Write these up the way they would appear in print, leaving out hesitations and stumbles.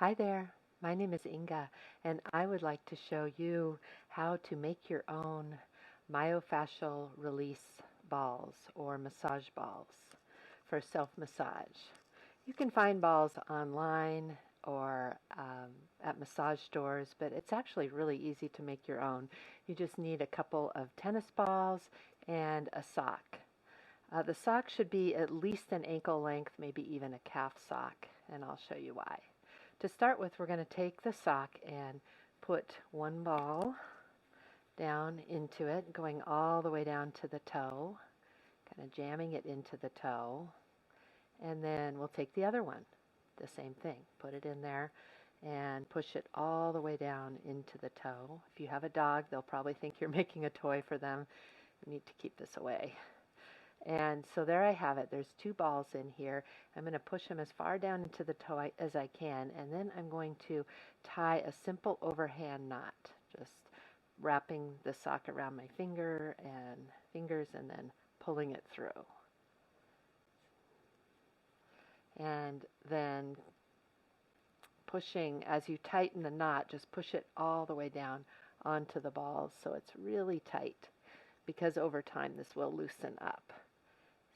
Hi there, my name is Inga, and I would like to show you how to make your own myofascial release balls or massage balls for self-massage. You can find balls online or at massage stores, but it's actually really easy to make your own. You just need a couple of tennis balls and a sock. The sock should be at least an ankle length, maybe even a calf sock, and I'll show you why. To start with, we're going to take the sock and put one ball down into it, going all the way down to the toe, kind of jamming it into the toe, and then we'll take the other one, the same thing, put it in there and push it all the way down into the toe. If you have a dog, they'll probably think you're making a toy for them. You need to keep this away. And so there I have it. There's two balls in here. I'm going to push them as far down into the toe as I can, and then I'm going to tie a simple overhand knot, just wrapping the sock around my fingers and then pulling it through. And then pushing, as you tighten the knot, just push it all the way down onto the balls so it's really tight, because over time this will loosen up.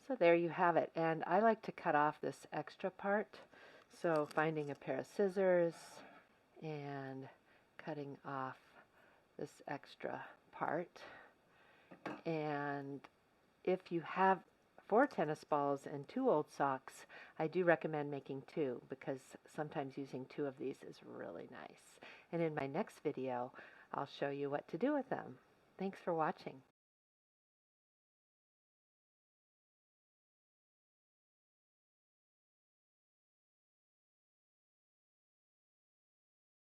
So there you have it, and I like to cut off this extra part, so finding a pair of scissors and cutting off this extra part. And if you have 4 tennis balls and 2 old socks, I do recommend making 2, because sometimes using 2 of these is really nice. And in my next video, I'll show you what to do with them. Thanks for watching.